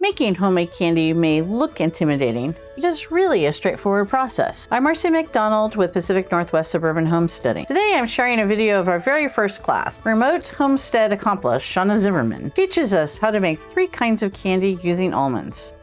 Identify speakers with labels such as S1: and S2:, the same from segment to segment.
S1: Making homemade candy may look intimidating, but it's really a straightforward process. I'm Marcy McDonald with Pacific Northwest Suburban Homesteading. Today I'm sharing a video of our very first class. Remote Homestead Accomplice Shonna Zimmermann teaches us how to make 3 kinds of candy using almonds.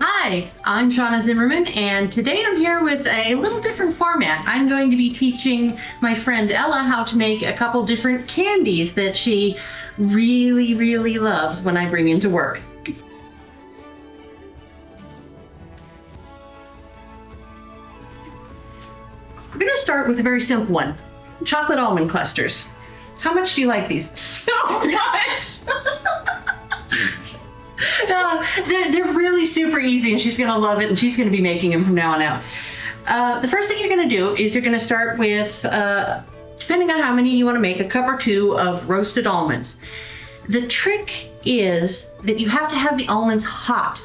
S2: Hi, I'm Shonna Zimmermann, and today I'm here with a little different format. I'm going to be teaching my friend Ella how to make a couple different candies that she really loves when I bring into work. We're going to start with a very simple one, chocolate almond clusters. How much do you like these?
S3: So much!
S2: They're really super easy, and she's going to love it, and she's going to be making them from now on out. The first thing you're going to do is you're going to start with, depending on how many you want to make, a cup or 2 of roasted almonds. The trick is that you have to have the almonds hot.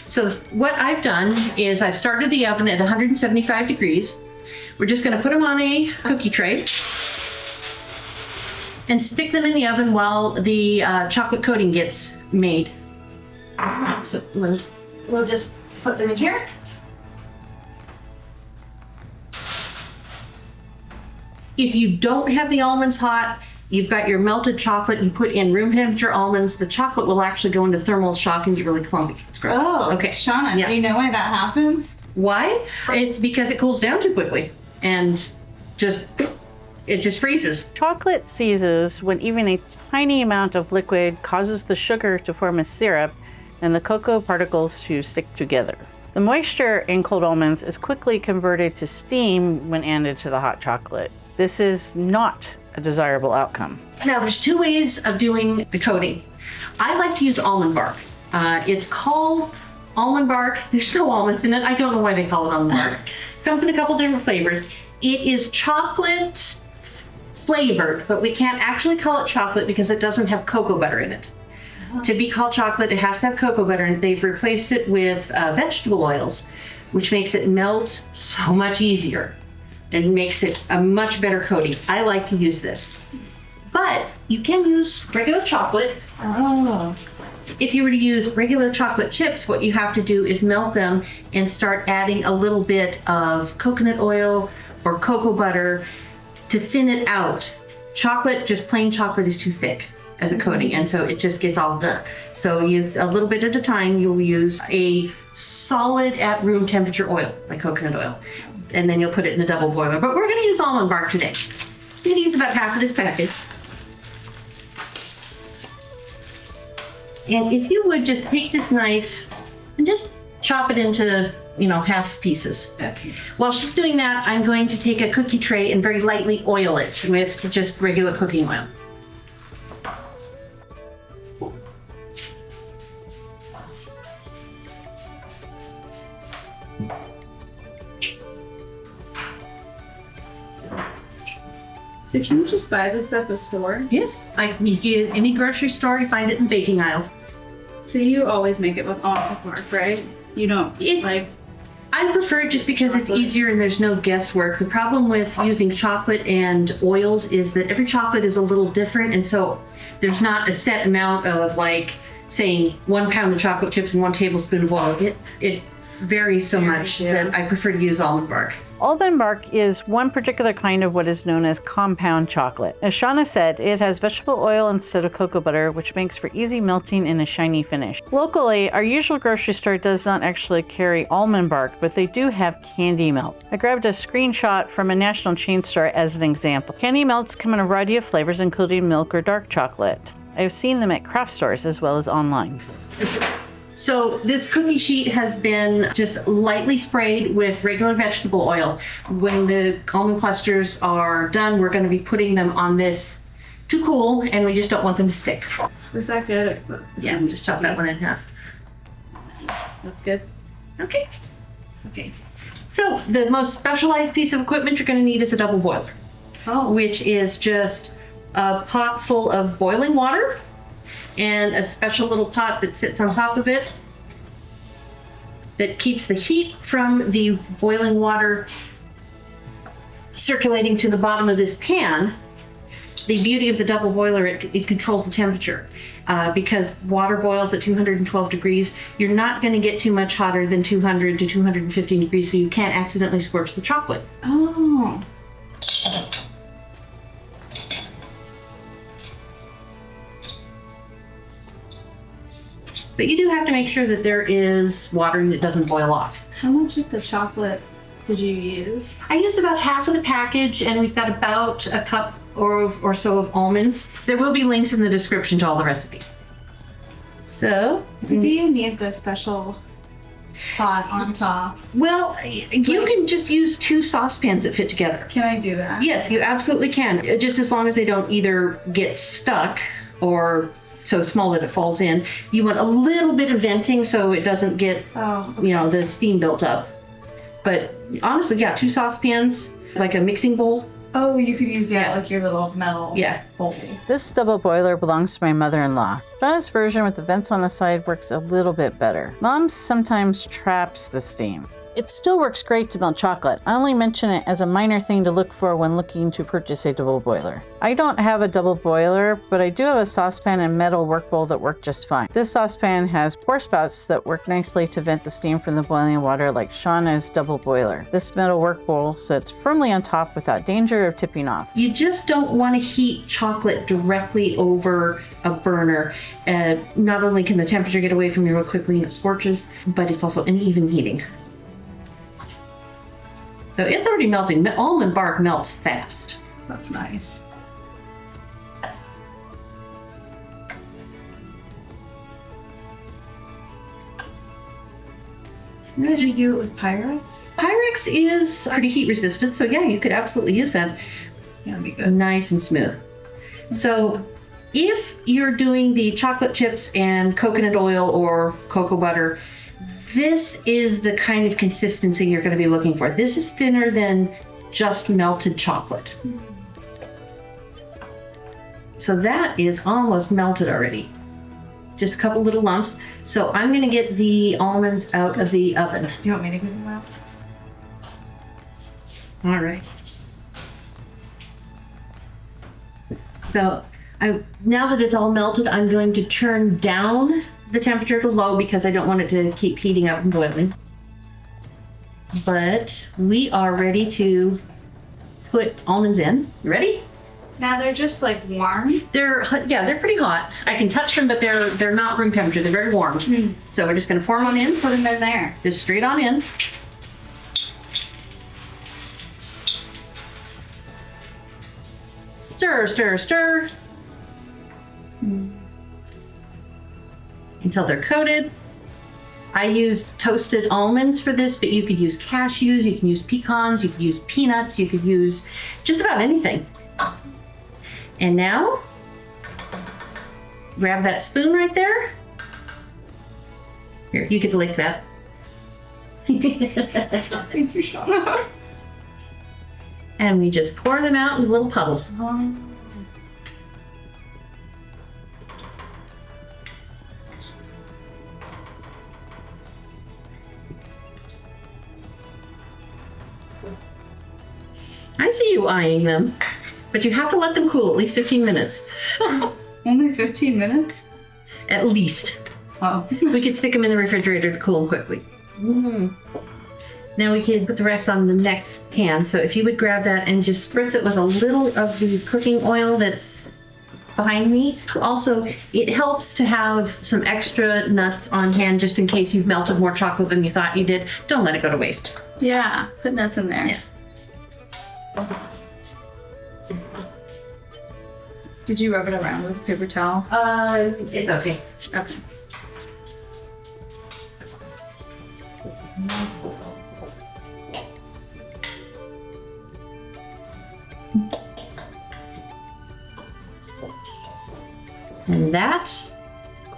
S2: So what I've done is I've started the oven at 175 degrees. We're just going to put them on a cookie tray and stick them in the oven while the chocolate coating gets made. So we'll just put them in here. If you don't have the almonds hot, you've got your melted chocolate, you put in room temperature almonds, the chocolate will actually go into thermal shock and get really clumpy. It's gross.
S3: Oh,
S2: okay.
S3: Shonna,
S2: Yeah.
S3: do you know why that happens?
S2: Why? It's because it cools down too quickly and it just freezes.
S1: Chocolate seizes when even a tiny amount of liquid causes the sugar to form a syrup and the cocoa particles to stick together. The moisture in cold almonds is quickly converted to steam when added to the hot chocolate. This is not a desirable outcome.
S2: Now, there's 2 ways of doing the coating. I like to use almond bark. It's called almond bark. There's no almonds in it. I don't know why they call it almond bark. Comes in a couple different flavors. It is chocolate flavored, but we can't actually call it chocolate because it doesn't have cocoa butter in it. To be called chocolate, it has to have cocoa butter, and they've replaced it with vegetable oils, which makes it melt so much easier and makes it a much better coating. I like to use this. But you can use regular chocolate.
S3: Oh.
S2: If you were to use regular chocolate chips, what you have to do is melt them and start adding a little bit of coconut oil or cocoa butter to thin it out. Chocolate, just plain chocolate, is too thick as a coating, and so it just gets all done. So a little bit at a time, you'll use a solid at room temperature oil, like coconut oil, and then you'll put it in the double boiler. But we're gonna use almond bark today. We're gonna use about half of this packet. And if you would just take this knife and just chop it into, half pieces.
S3: Okay.
S2: While she's doing that, I'm going to take a cookie tray and very lightly oil it with just regular cooking oil.
S3: So can you just buy this at the store?
S2: Yes, you get it at any grocery store. You find it in the baking aisle.
S3: So you always make it with almond bark, right? You don't
S2: I prefer it just because it's easier and there's no guesswork. The problem with using chocolate and oils is that every chocolate is a little different, and so there's not a set amount of, saying 1 pound of chocolate chips and 1 tablespoon of oil. It varies so much that I prefer to use almond bark.
S1: Almond bark is one particular kind of what is known as compound chocolate. As Shonna said, it has vegetable oil instead of cocoa butter, which makes for easy melting and a shiny finish. Locally, our usual grocery store does not actually carry almond bark, but they do have candy melt. I grabbed a screenshot from a national chain store as an example. Candy melts come in a variety of flavors, including milk or dark chocolate. I have seen them at craft stores as well as online.
S2: So this cookie sheet has been just lightly sprayed with regular vegetable oil. When the almond clusters are done, we're going to be putting them on this to cool, and we just don't want them to stick.
S3: Is that good?
S2: Yeah, just chop that one in half.
S3: That's good.
S2: Okay. So the most specialized piece of equipment you're going to need is a double boiler, which is just a pot full of boiling water and a special little pot that sits on top of it that keeps the heat from the boiling water circulating to the bottom of this pan the beauty of the double boiler, it controls the temperature. Because water boils at 212 degrees, you're not going to get too much hotter than 200 to 215 degrees, so you can't accidentally scorch the chocolate.
S3: Oh.
S2: But you do have to make sure that there is water and it doesn't boil off.
S3: How much of the chocolate did you use?
S2: I used about half of the package, and we've got about a cup or so of almonds. There will be links in the description to all the recipe. So
S3: So do you need the special pot on top?
S2: well, you can just use 2 saucepans that fit together.
S3: Can I do that?
S2: Yes, you absolutely can. Just as long as they don't either get stuck or so small that it falls in. You want a little bit of venting so it doesn't get,
S3: Oh.
S2: the steam built up. But honestly, yeah, 2 saucepans, like a mixing bowl.
S3: Oh, you could use like your little metal
S2: Yeah.
S3: bowl.
S1: This double boiler belongs to my mother-in-law. Shonna's version with the vents on the side works a little bit better. Mom's sometimes traps the steam. It still works great to melt chocolate. I only mention it as a minor thing to look for when looking to purchase a double boiler. I don't have a double boiler, but I do have a saucepan and metal work bowl that work just fine. This saucepan has pour spouts that work nicely to vent the steam from the boiling water like Shonna's double boiler. This metal work bowl sits firmly on top without danger of tipping off.
S2: You just don't want to heat chocolate directly over a burner. Not only can the temperature get away from you real quickly and it scorches, but it's also uneven heating. So it's already melting. Almond bark melts fast.
S3: That's nice. Did you do it with Pyrex?
S2: Pyrex is pretty heat resistant, so yeah, you could absolutely use that.
S3: Yeah, that'd be good.
S2: Nice and smooth. So if you're doing the chocolate chips and coconut oil or cocoa butter, this is the kind of consistency you're going to be looking for. This is thinner than just melted chocolate. So that is almost melted already. Just a couple little lumps. So I'm going to get the almonds out of the oven.
S3: Do you want me to give them out?
S2: All right. So now that it's all melted, I'm going to turn down the temperature to low because I don't want it to keep heating up and boiling. But we are ready to put almonds in. You ready?
S3: Now they're just like warm.
S2: They're pretty hot. I can touch them, but they're not room temperature. They're very warm. So we're just gonna pour them on in.
S3: Put them in there.
S2: Just straight on in. Stir, stir, stir. Until they're coated. I use toasted almonds for this, but you could use cashews, you can use pecans, you could use peanuts, you could use just about anything. And now, grab that spoon right there. Here, you get to lick that.
S3: Thank you, Shonna.
S2: And we just pour them out in little puddles. I see you eyeing them, but you have to let them cool at least 15 minutes.
S3: Only 15 minutes?
S2: At least.
S3: Oh.
S2: We could stick them in the refrigerator to cool them quickly. Now we can put the rest on the next pan. So if you would grab that and just spritz it with a little of the cooking oil that's behind me. Also, it helps to have some extra nuts on hand just in case you've melted more chocolate than you thought you did. Don't let it go to waste.
S3: Yeah, put nuts in there.
S2: Yeah.
S3: Did you rub it around with a paper towel?
S2: It's okay.
S3: Okay.
S2: And that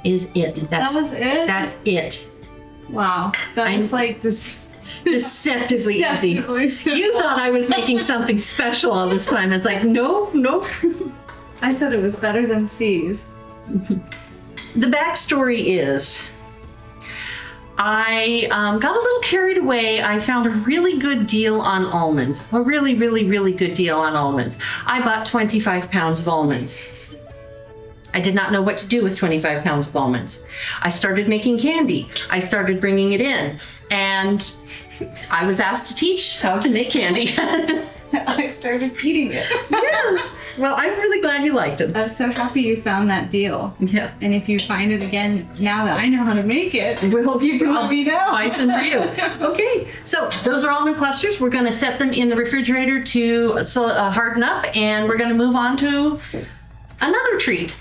S2: is it.
S3: That was it?
S2: That's it.
S3: Wow. That was like
S2: Deceptively easy.
S3: simple.
S2: You thought I was making something special all this time. It's like, nope.
S3: I said it was better than C's.
S2: The backstory is I got a little carried away. I found a really good deal on almonds. A really, really, really good deal on almonds. I bought 25 pounds of almonds. I did not know what to do with 25 pounds of almonds. I started making candy. I started bringing it in, and I was asked to teach how to make candy.
S3: I started eating it.
S2: Yes. Well, I'm really glad you liked them.
S3: I'm so happy you found that deal.
S2: Yeah.
S3: And if you find it again, now that I know how to make it, well, you can let me know.
S2: Buy some for you. Okay, so those are almond clusters. We're going to set them in the refrigerator to harden up, and we're going to move on to another treat.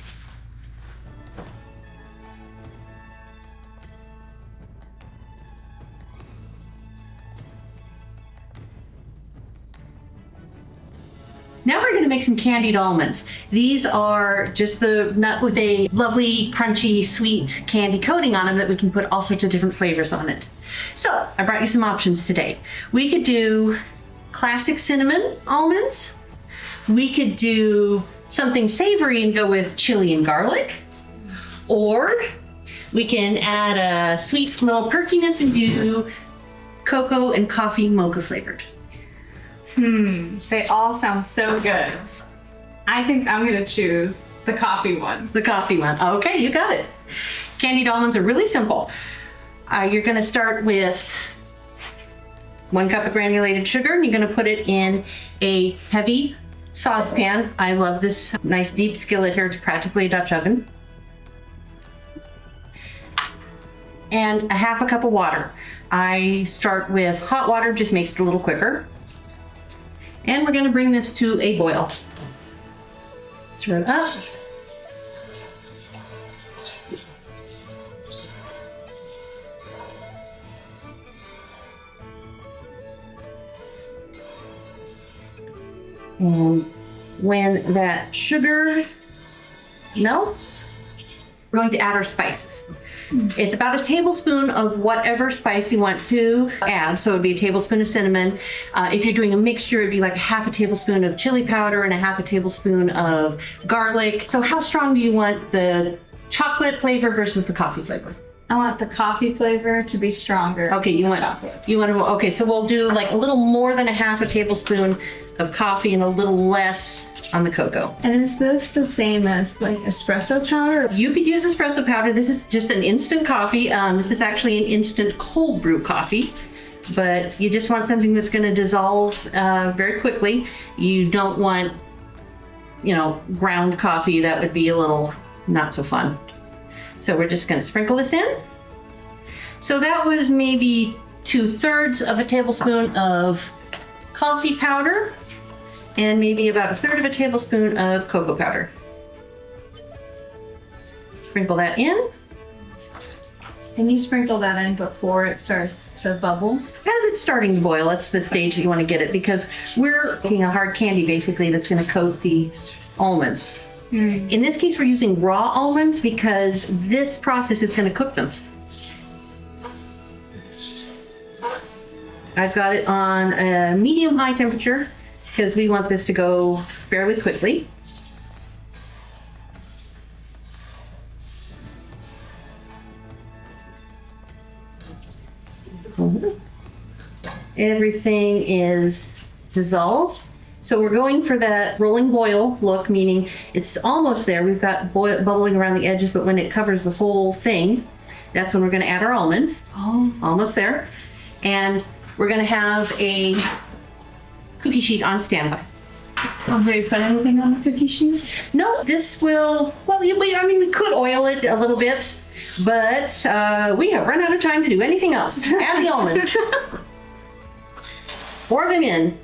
S2: Now we're going to make some candied almonds. These are just the nut with a lovely, crunchy, sweet candy coating on them that we can put all sorts of different flavors on it. So I brought you some options today. We could do classic cinnamon almonds. We could do something savory and go with chili and garlic. Or we can add a sweet little perkiness and do cocoa and coffee mocha flavored.
S3: They all sound so good. I think I'm gonna choose the coffee one.
S2: The coffee one. Okay, you got it. Candied almonds are really simple. You're gonna start with 1 cup of granulated sugar, and you're gonna put it in a heavy saucepan. I love this nice deep skillet here. It's practically a Dutch oven. And a 1/2 cup of water. I start with hot water, just makes it a little quicker. And we're going to bring this to a boil. Stir it up. And when that sugar melts, we're going to add our spices. It's about a tablespoon of whatever spice you want to add. So it'd be a tablespoon of cinnamon. If you're doing a mixture, it'd be like 1/2 tablespoon of chili powder and 1/2 tablespoon of garlic. So how strong do you want the chocolate flavor versus the coffee flavor?
S3: I want the coffee flavor to be stronger.
S2: Okay, you want
S3: chocolate.
S2: Okay, so we'll do like a little more than 1/2 tablespoon of coffee and a little less on the cocoa.
S3: And is this the same as like espresso powder?
S2: You could use espresso powder. This is just an instant coffee. This is actually an instant cold brew coffee, but you just want something that's going to dissolve very quickly. You don't want, ground coffee. That would be a little not so fun. So we're just going to sprinkle this in. So that was maybe 2/3 of a tablespoon of coffee powder and maybe about 1/3 of a tablespoon of cocoa powder. Sprinkle that in.
S3: And you sprinkle that in before it starts to bubble?
S2: As it's starting to boil, that's the stage that you want to get it, because we're making a hard candy basically that's going to coat the almonds. In this case, we're using raw almonds because this process is going to cook them. I've got it on a medium-high temperature because we want this to go fairly quickly. Everything is dissolved. So we're going for that rolling boil look, meaning it's almost there. We've got bubbling around the edges, but when it covers the whole thing, that's when we're going to add our almonds.
S3: Oh.
S2: Almost there. And we're going to have a cookie sheet on standby.
S3: Have you put anything on the cookie sheet?
S2: No, this will, we could oil it a little bit, but we have run out of time to do anything else. Add the almonds. Pour them in.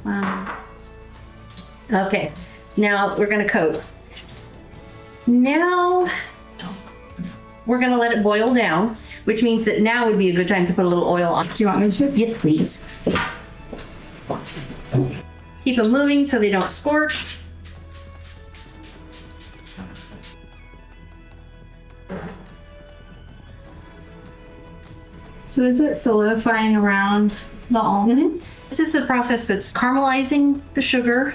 S3: Wow.
S2: Okay, now we're going to coat. Now we're going to let it boil down, which means that now would be a good time to put a little oil on.
S3: Do you want me to?
S2: Yes, please. Keep them moving so they don't scorch.
S3: So is it solidifying around the almonds?
S2: This is the process that's caramelizing the sugar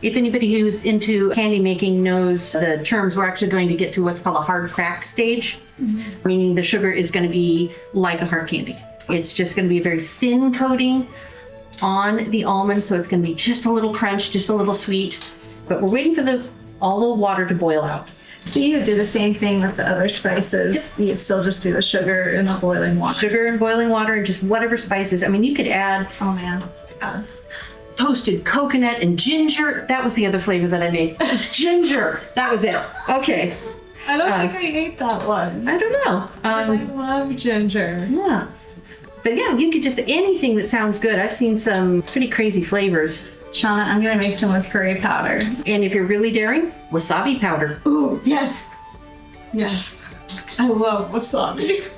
S2: If anybody who's into candy making knows the terms, we're actually going to get to what's called a hard crack stage, meaning the sugar is going to be like a hard candy. It's just going to be a very thin coating on the almonds, so it's going to be just a little crunch, just a little sweet. But we're waiting for all the water to boil out.
S3: So you do the same thing with the other spices. You still just do the sugar in the boiling water.
S2: Sugar and boiling water and just whatever spices. I mean, you could add
S3: Oh man.
S2: toasted coconut and ginger. That was the other flavor that I made. It was ginger. That was it. Okay.
S3: I don't think I ate that one.
S2: I don't know.
S3: Because I love ginger.
S2: Yeah. But yeah, you could just anything that sounds good. I've seen some pretty crazy flavors.
S3: Shonna, I'm gonna make some with curry powder.
S2: And if you're really daring, wasabi powder.
S3: Ooh, yes. Yes. I love wasabi.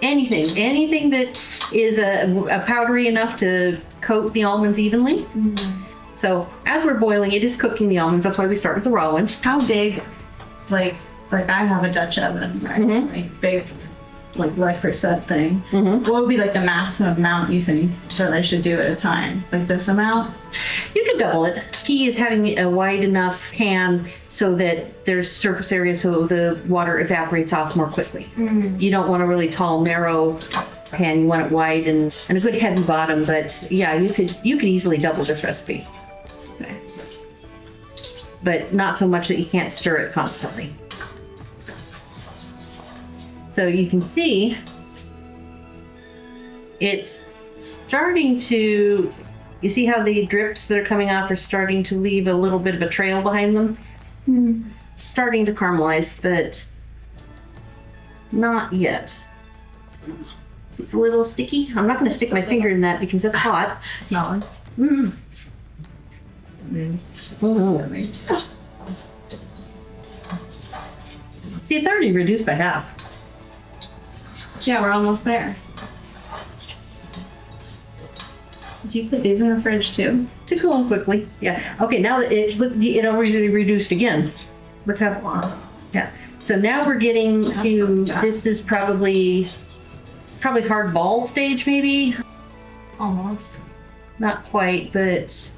S2: Anything that is a powdery enough to coat the almonds evenly. So as we're boiling, it is cooking the almonds. That's why we start with the raw ones.
S3: How big, like I have a Dutch oven, right? Like big, like percent thing. What would be like the maximum amount you think that I should do at a time? Like this amount?
S2: You could double it. Key is having a wide enough pan so that there's surface area so the water evaporates off more quickly. You don't want a really tall, narrow pan. You want it wide and a good heavy bottom. But yeah, you could easily double this recipe. Okay. But not so much that you can't stir it constantly. So you can see it's starting to, you see how the drips that are coming off are starting to leave a little bit of a trail behind them? Starting to caramelize, but not yet. It's a little sticky. I'm not going to stick my finger in that because that's hot.
S3: Smelling.
S2: See, it's already reduced by half.
S3: Yeah, we're almost there. Do you put these in the fridge too?
S2: To cool quickly. Yeah. Okay, now that it already reduced again. Look how long. Yeah. So now we're getting to, this is probably hard ball stage maybe.
S3: Almost.
S2: Not quite, but it's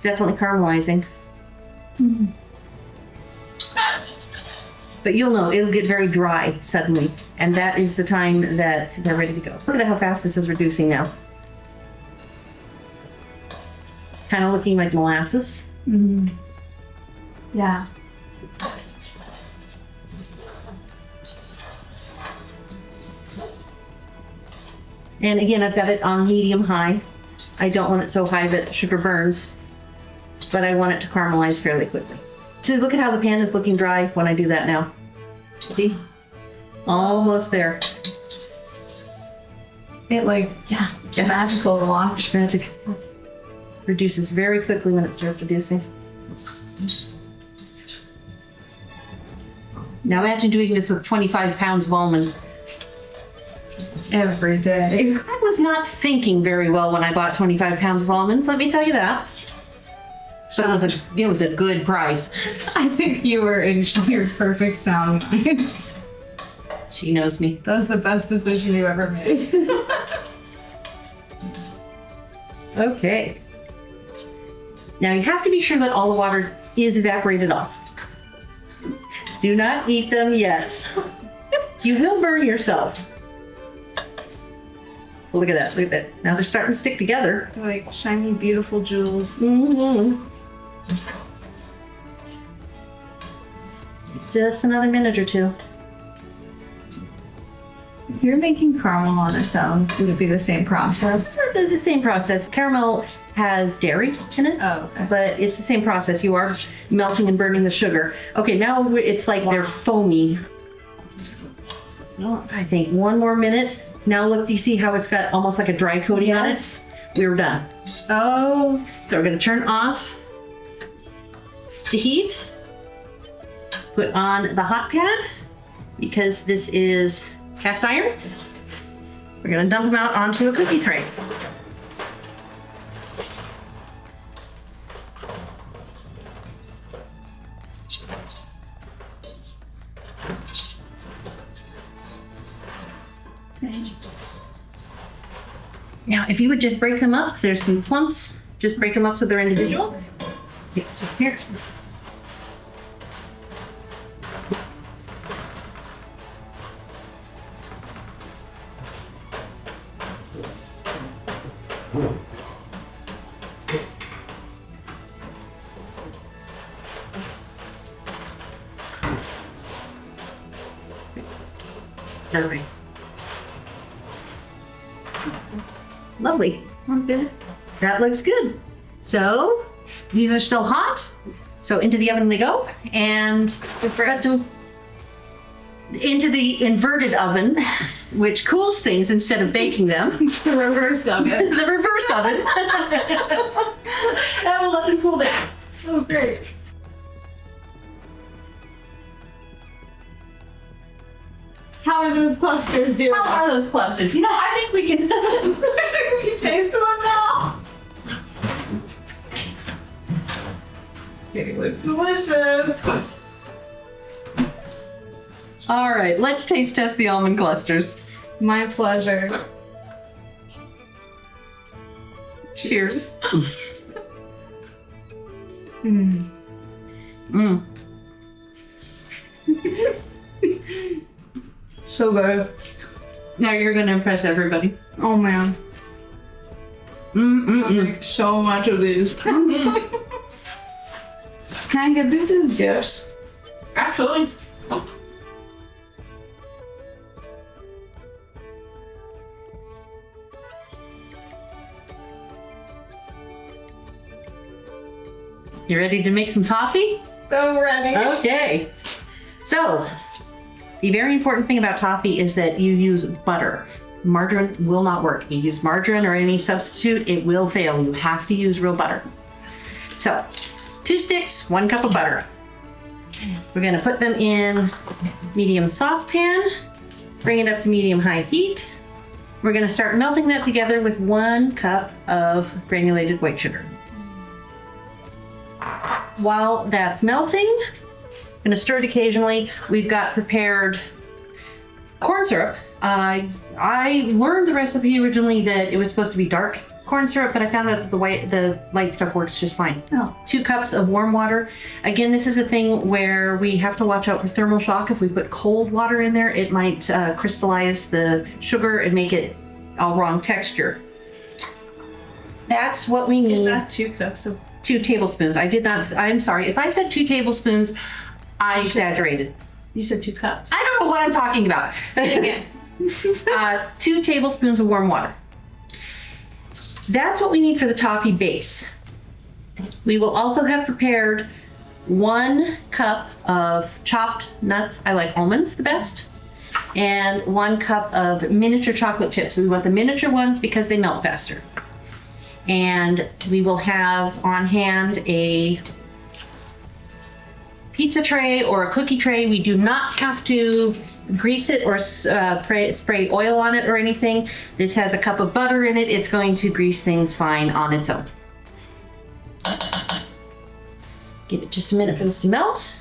S2: definitely caramelizing. But you'll know, it'll get very dry suddenly. And that is the time that they're ready to go. Look at how fast this is reducing now. Kind of looking like molasses.
S3: Yeah.
S2: And again, I've got it on medium high. I don't want it so high that sugar burns, but I want it to caramelize fairly quickly. So look at how the pan is looking dry when I do that now. See? Almost there.
S3: It magical to watch.
S2: Magic. Reduces very quickly when it starts reducing. Now imagine doing this with 25 pounds of almonds.
S3: Every day.
S2: I was not thinking very well when I bought 25 pounds of almonds, let me tell you that. But it was a good price.
S3: I think you were in your perfect sound mind.
S2: She knows me.
S3: That was the best decision you ever made.
S2: Okay. Now you have to be sure that all the water is evaporated off. Do not eat them yet. You will burn yourself. Look at that, look at that. Now they're starting to stick together.
S3: They're like shiny, beautiful jewels.
S2: Just another minute or two.
S3: You're making caramel on its own. Would it be the same process?
S2: The same process. Caramel has dairy in it.
S3: Oh, okay.
S2: But it's the same process. You are melting and burning the sugar. Okay, now it's like they're foamy. I think one more minute. Now look, do you see how it's got almost like a dry coating on it? We were done.
S3: Oh.
S2: So we're gonna turn off the heat. Put on the hot pad because this is cast iron. We're gonna dump them out onto a cookie tray. Now, if you would just break them up, there's some clumps Just break them up so they're individual. Yeah, so here. Lovely. Lovely. Okay. That looks good. So these are still hot. So into the oven they go, and we forgot to into the inverted oven, which cools things instead of baking them.
S3: The reverse of it.
S2: The reverse oven. That will let them cool down.
S3: Oh, great. How are those clusters doing?
S2: How are those clusters? You know, I think we can.
S3: We can taste one now. They look delicious.
S2: All right, let's taste test the almond clusters.
S3: My pleasure.
S2: Cheers.
S3: Mm.
S2: Mm.
S3: So good.
S2: Now you're going to impress everybody.
S3: Oh man. I'll
S2: Mm-mm-mm.
S3: make so much of these. Can I get these as gifts?
S2: Absolutely. You ready to make some toffee?
S3: So ready.
S2: Okay. So, the very important thing about toffee is that you use butter. Margarine will not work. If you use margarine or any substitute, it will fail. You have to use real butter. So, 2 sticks, 1 cup of butter. We're gonna put them in medium saucepan, bring it up to medium-high heat. We're gonna start melting that together with 1 cup of granulated white sugar. While that's melting, I'm gonna stir it occasionally. We've got prepared corn syrup. I learned the recipe originally that it was supposed to be dark corn syrup, but I found out that the light stuff works just fine.
S3: Oh.
S2: 2 cups of warm water. Again, this is a thing where we have to watch out for thermal shock. If we put cold water in there, it might crystallize the sugar and make it all wrong texture. That's what we need.
S3: Is that 2 cups of
S2: 2 tablespoons. I'm sorry. If I said 2 tablespoons, I exaggerated.
S3: You said 2 cups.
S2: I don't know what I'm talking about.
S3: Say it again.
S2: 2 tablespoons of warm water. That's what we need for the toffee base. We will also have prepared 1 cup of chopped nuts. I like almonds the best. And 1 cup of miniature chocolate chips. We want the miniature ones because they melt faster. And we will have on hand a pizza tray or a cookie tray. We do not have to grease it or spray oil on it or anything. This has a cup of butter in it. It's going to grease things fine on its own. Give it just a minute for this to melt.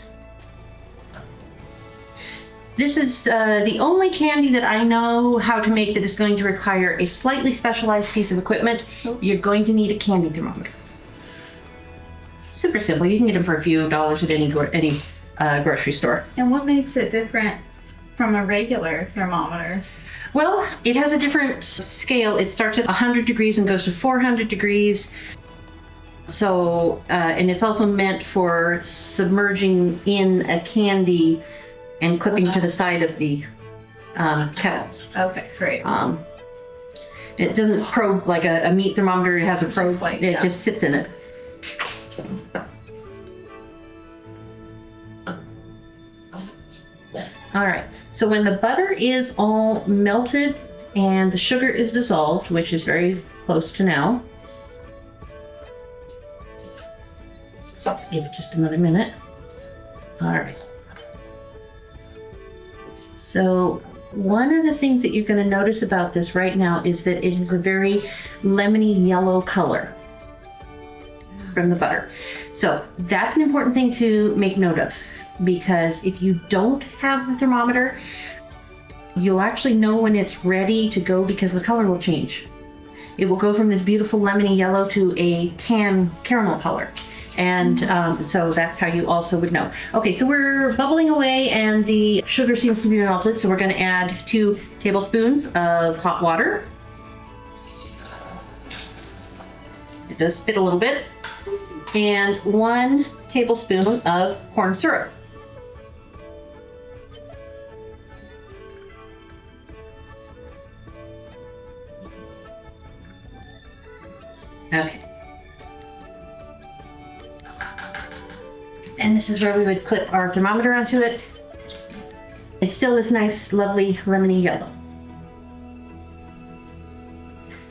S2: This is the only candy that I know how to make that is going to require a slightly specialized piece of equipment. You're going to need a candy thermometer. Super simple. You can get them for a few dollars at any grocery store.
S3: And what makes it different from a regular thermometer?
S2: Well, it has a different scale. It starts at 100 degrees and goes to 400 degrees. So, and it's also meant for submerging in a candy and clipping to the side of the kettle.
S3: Okay, great.
S2: It doesn't probe like a meat thermometer. It has a probe. It just sits in it. All right. So when the butter is all melted and the sugar is dissolved, which is very close to now, give it just another minute. All right. So one of the things that you're going to notice about this right now is that it is a very lemony yellow color from the butter. So that's an important thing to make note of, because if you don't have the thermometer, you'll actually know when it's ready to go because the color will change. it will go from this beautiful lemony yellow to a tan caramel color. And so that's how you also would know. Okay, so we're bubbling away and the sugar seems to be melted. So we're gonna add 2 tablespoons of hot water. It does spit a little bit. And 1 tablespoon of corn syrup. Okay. And this is where we would clip our thermometer onto it. It's still this nice, lovely lemony yellow.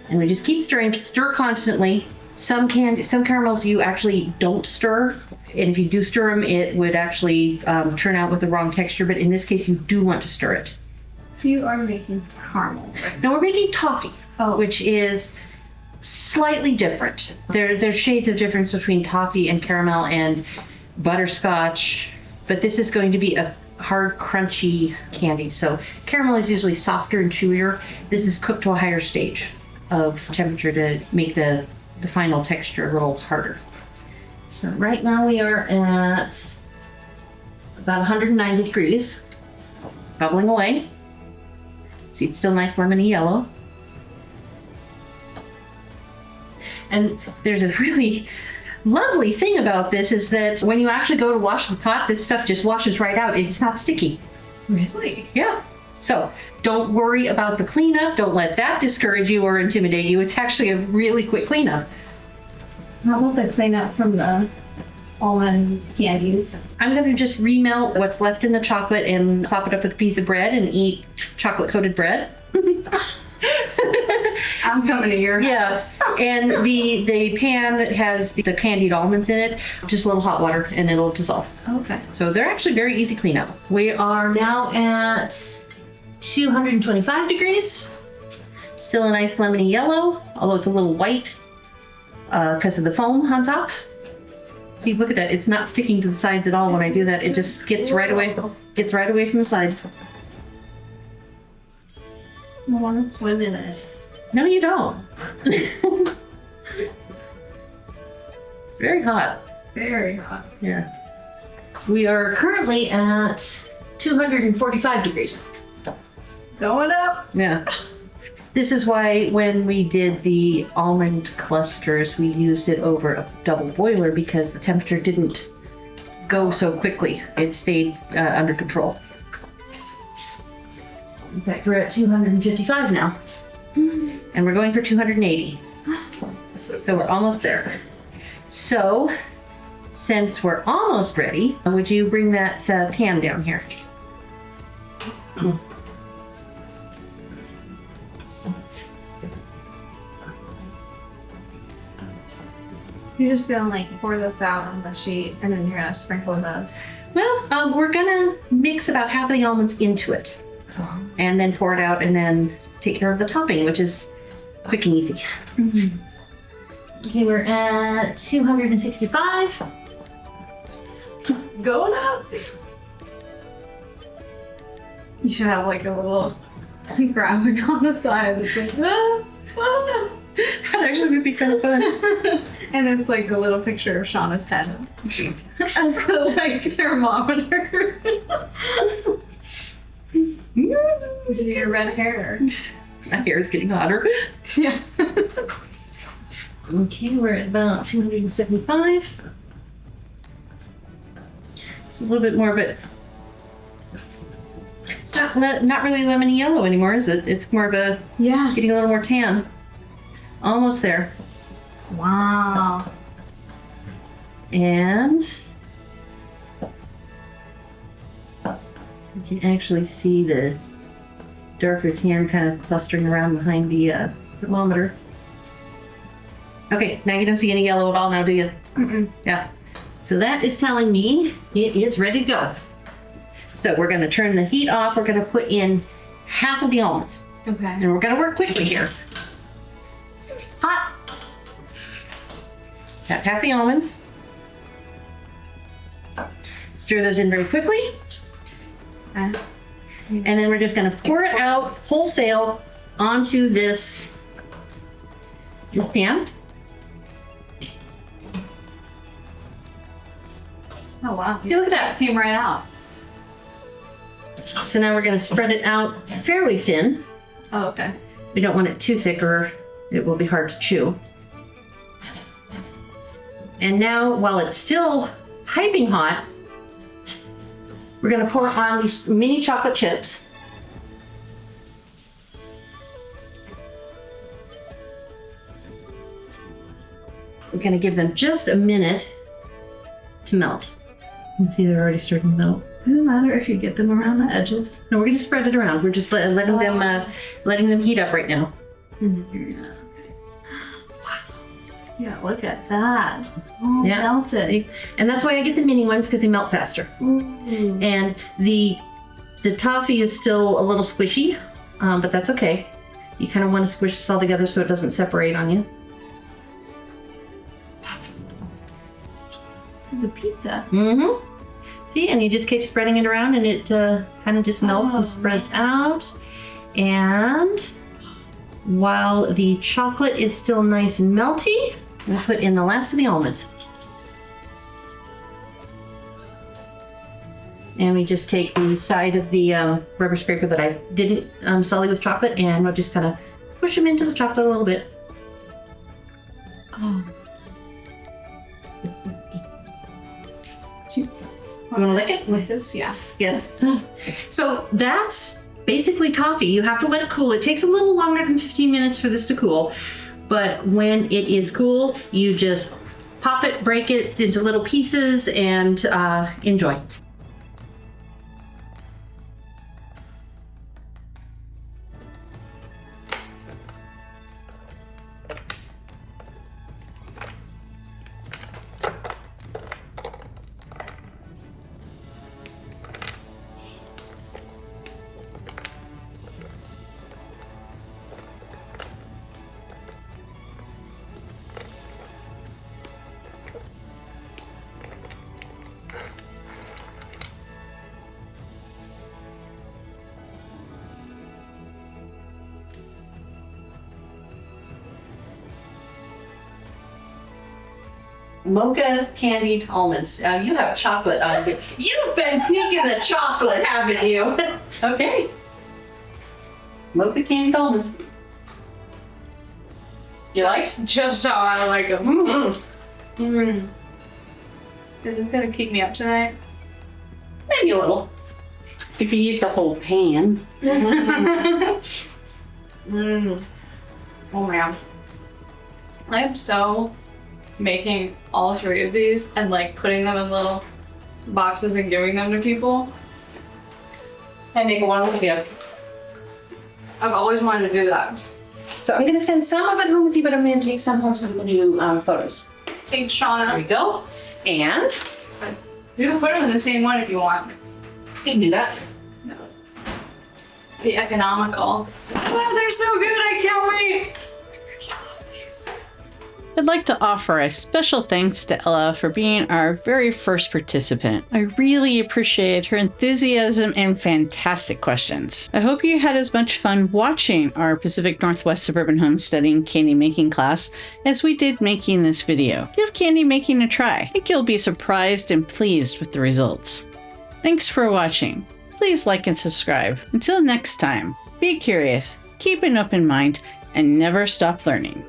S2: And we just keep stirring, stir constantly. Some caramels you actually don't stir. And if you do stir them, it would actually turn out with the wrong texture. But in this case, you do want to stir it.
S3: So you are making caramel.
S2: Now we're making toffee, which is slightly different. There's shades of difference between toffee and caramel and butterscotch, but this is going to be a hard, crunchy candy. So caramel is usually softer and chewier. This is cooked to a higher stage of temperature to make the final texture a little harder. So right now we are at about 190 degrees, bubbling away. See, it's still nice lemony yellow. And there's a really lovely thing about this is that when you actually go to wash the pot, this stuff just washes right out. It's not sticky.
S3: Really?
S2: Yeah. So don't worry about the cleanup. Don't let that discourage you or intimidate you. It's actually a really quick cleanup.
S3: How about the cleanup from the almond candies?
S2: I'm going to just remelt what's left in the chocolate and sop it up with a piece of bread and eat chocolate coated bread.
S3: I'm coming to your
S2: Yes. And the pan that has the candied almonds in it, just a little hot water and it'll dissolve.
S3: Okay.
S2: So they're actually very easy cleanup. We are now at 225 degrees. Still a nice lemony yellow, although it's a little white because of the foam on top. If you look at that, it's not sticking to the sides at all when I do that. It just gets right away from the side.
S3: I want to swim in it.
S2: No, you don't. Very hot.
S3: Very hot.
S2: Yeah. We are currently at 245 degrees.
S3: Going up.
S2: Yeah. This is why when we did the almond clusters, we used it over a double boiler because the temperature didn't go so quickly. It stayed under control. In fact, we're at 255 now. And we're going for 280. So we're almost there. So, since we're almost ready, would you bring that pan down here?
S3: You're just gonna like pour this out on the sheet and then you're gonna sprinkle the...
S2: Well, we're gonna mix about half of the almonds into it. And then pour it out and then take care of the topping, which is quick and easy.
S3: Mm-hmm.
S2: Okay, we're at 265.
S3: Going up. You should have like a little graphic on the side that's like, ah, ah.
S2: That actually would be kind of fun.
S3: And it's like a little picture of Shonna's head as the like thermometer. This is your red hair.
S2: My hair is getting hotter.
S3: Yeah.
S2: Okay, we're at about 275. It's a little bit more, but it's not really lemony yellow anymore, is it? It's more of a getting a little more tan. Almost there.
S3: Wow.
S2: And you can actually see the darker tan kind of clustering around behind the thermometer. Okay, now you don't see any yellow at all now, do you?
S3: Mm-mm.
S2: Yeah. So that is telling me it is ready to go. So we're going to turn the heat off. We're going to put in half of the almonds.
S3: Okay.
S2: And we're going to work quickly here. Hot. Got half the almonds. Stir those in very quickly. And then we're just going to pour it out wholesale onto this this pan.
S3: Oh wow.
S2: See, look at that.
S3: Came right out.
S2: So now we're going to spread it out fairly thin.
S3: Oh, okay.
S2: We don't want it too thick or it will be hard to chew. And now, while it's still piping hot, we're going to pour on these mini chocolate chips. We're going to give them just a minute to melt. You can see they're already starting to melt.
S3: Doesn't matter if you get them around the edges.
S2: No, we're going to spread it around. We're just letting them heat up right now.
S3: Yeah. Wow. Yeah, look at that. Oh,
S2: Yeah.
S3: melted.
S2: And that's why I get the mini ones, because they melt faster.
S3: Ooh.
S2: And the toffee is still a little squishy, but that's okay. You kind of want to squish this all together so it doesn't separate on you.
S3: The pizza.
S2: Mm-hmm. See, and you just keep spreading it around, and it kind of just melts and spreads out. And while the chocolate is still nice and melty, we'll put in the last of the almonds. And we just take the side of the rubber scraper that I didn't sully with chocolate, and we'll just kind of push them into the chocolate a little bit.
S3: Oh.
S2: You want to lick it?
S3: With this, yeah.
S2: Yes. So that's basically toffee. You have to let it cool. It takes a little longer than 15 minutes for this to cool, but when it is cool, you just pop it, break it into little pieces, and enjoy. Mocha candied almonds. You have chocolate on you. You've been sneaking the chocolate, haven't you? Okay. Mocha candied almonds. You like?
S3: Just how I like them.
S2: Mm-hmm.
S3: Mm. Is it gonna keep me up tonight?
S2: Maybe a little.
S1: If you eat the whole pan.
S3: Mm. Oh man. I am so making all 3 of these and like putting them in little boxes and giving them to people.
S2: I make one with you.
S3: I've always wanted to do that.
S2: So I'm going to send some of it home with you, but I'm going to take some home so I'm going to do photos.
S3: Thanks,
S2: There we
S3: Shonna.
S2: go. And
S3: You can put them in the same one if you want.
S2: you can do that.
S3: Be economical. Oh, they're so good! I can't wait. I love these.
S1: I'd like to offer a special thanks to Ella for being our very first participant. I really appreciate her enthusiasm and fantastic questions. I hope you had as much fun watching our Pacific Northwest Suburban Homesteading candy making class as we did making this video. Give candy making a try. I think you'll be surprised and pleased with the results. Thanks for watching. Please like and subscribe. Until next time, be curious, keep an open mind, and never stop learning.